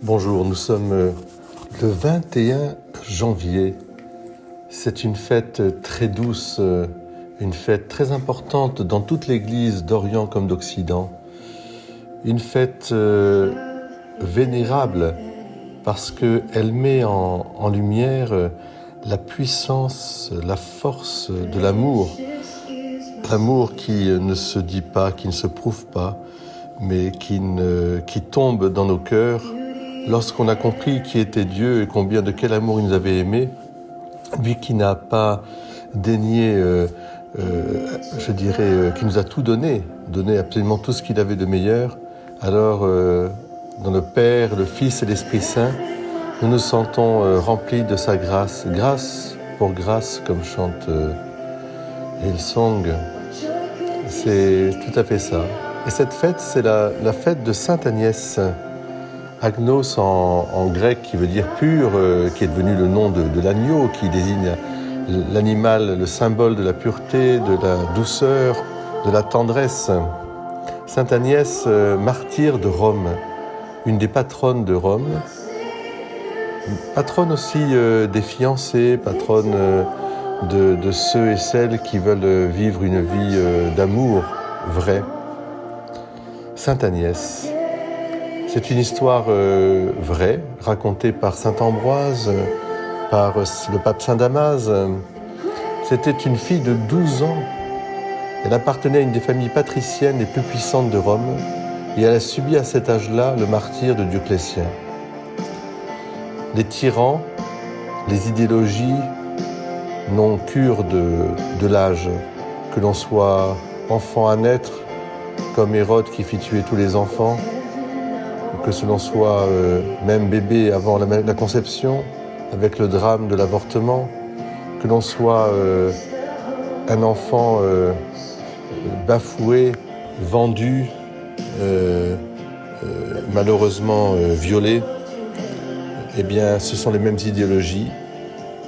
Bonjour, nous sommes le 21 janvier. C'est une fête très douce, une fête très importante dans toute l'Église d'Orient comme d'Occident. Une fête vénérable parce qu'elle met en lumière la puissance, la force de l'amour. L'amour qui ne se dit pas, qui ne se prouve pas, mais qui tombe dans nos cœurs lorsqu'on a compris qui était Dieu et combien de quel amour il nous avait aimés, lui qui n'a pas daigné, qui nous a tout donné absolument tout ce qu'il avait de meilleur. Alors, dans le Père, le Fils et l'Esprit Saint, nous nous sentons remplis de sa grâce, grâce pour grâce, comme chante Hillsong. C'est tout à fait ça. Et cette fête, c'est la fête de Sainte Agnès. Agnos en grec qui veut dire pur, qui est devenu le nom de l'agneau, qui désigne l'animal, le symbole de la pureté, de la douceur, de la tendresse. Sainte Agnès, martyre de Rome, une des patronnes de Rome, patronne aussi des fiancés, patronne de ceux et celles qui veulent vivre une vie d'amour vrai. Sainte Agnès. C'est une histoire vraie, racontée par saint Ambroise, par le pape Saint Damas. C'était une fille de 12 ans. Elle appartenait à une des familles patriciennes les plus puissantes de Rome et elle a subi à cet âge-là le martyre de Dioclétien. Les tyrans, les idéologies n'ont cure de l'âge, que l'on soit enfant à naître, comme Hérode qui fit tuer tous les enfants, que l'on soit même bébé avant la conception, avec le drame de l'avortement, que l'on soit un enfant bafoué, vendu, malheureusement violé, eh bien ce sont les mêmes idéologies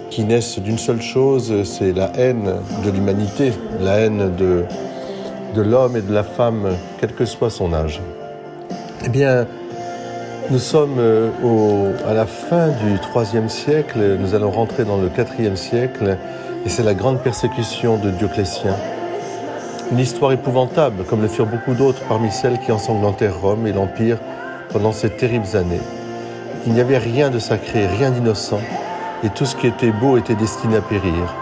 qui naissent d'une seule chose, c'est la haine de l'humanité, la haine de l'homme et de la femme, quel que soit son âge. Eh bien, nous sommes à la fin du IIIe siècle, nous allons rentrer dans le IVe siècle, et c'est la grande persécution de Dioclétien. Une histoire épouvantable, comme le furent beaucoup d'autres parmi celles qui ensanglantèrent Rome et l'Empire pendant ces terribles années. Il n'y avait rien de sacré, rien d'innocent, et tout ce qui était beau était destiné à périr.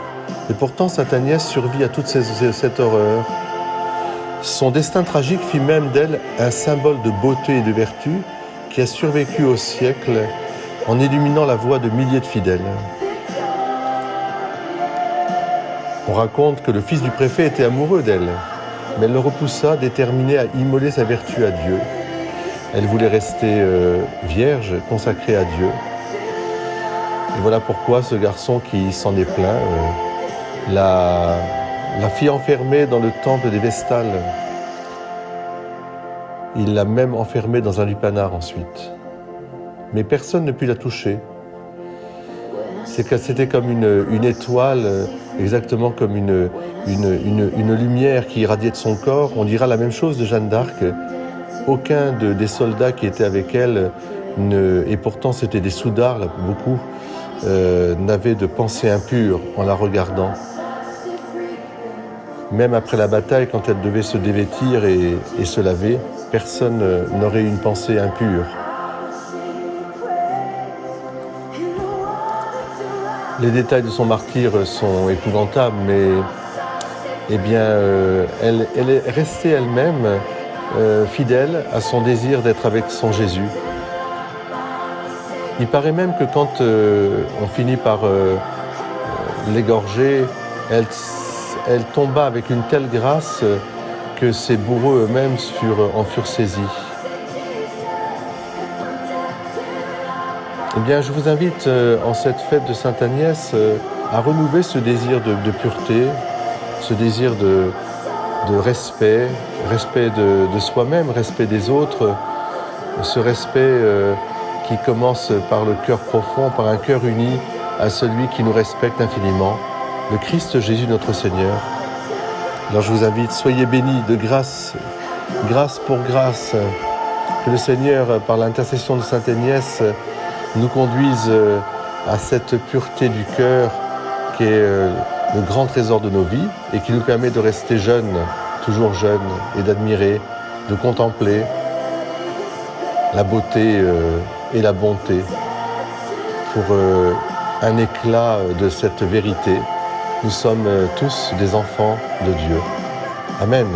Et pourtant, Sainte Agnès survit à toute cette horreur. Son destin tragique fit même d'elle un symbole de beauté et de vertu, qui a survécu au siècle en illuminant la voie de milliers de fidèles. On raconte que le fils du préfet était amoureux d'elle, mais elle le repoussa, déterminée à immoler sa vertu à Dieu. Elle voulait rester vierge, consacrée à Dieu. Et voilà pourquoi ce garçon qui s'en est plaint la fit enfermer dans le temple des Vestales. Il l'a même enfermée dans un lupanar ensuite. Mais personne ne put la toucher. C'était comme une étoile, exactement comme une lumière qui irradiait de son corps. On dira la même chose de Jeanne d'Arc. Aucun des soldats qui étaient avec elle, et pourtant c'était des soudards, là, beaucoup, n'avait de pensée impure en la regardant. Même après la bataille, quand elle devait se dévêtir et se laver, personne n'aurait eu une pensée impure. Les détails de son martyre sont épouvantables, mais eh bien, elle est restée elle-même fidèle à son désir d'être avec son Jésus. Il paraît même que quand on finit par l'égorger, elle tomba avec une telle grâce que ses bourreaux eux-mêmes en furent saisis. Eh bien, je vous invite en cette fête de Sainte Agnès à renouveler ce désir de pureté, ce désir de respect de soi-même, respect des autres, ce respect qui commence par le cœur profond, par un cœur uni à celui qui nous respecte infiniment, le Christ Jésus notre Seigneur. Alors je vous invite, soyez bénis de grâce, grâce pour grâce, Que le Seigneur, par l'intercession de Sainte Agnès, nous conduise à cette pureté du cœur qui est le grand trésor de nos vies et qui nous permet de rester jeunes, toujours jeunes, et d'admirer, de contempler la beauté et la bonté pour un éclat de cette vérité. Nous sommes tous des enfants de Dieu. Amen.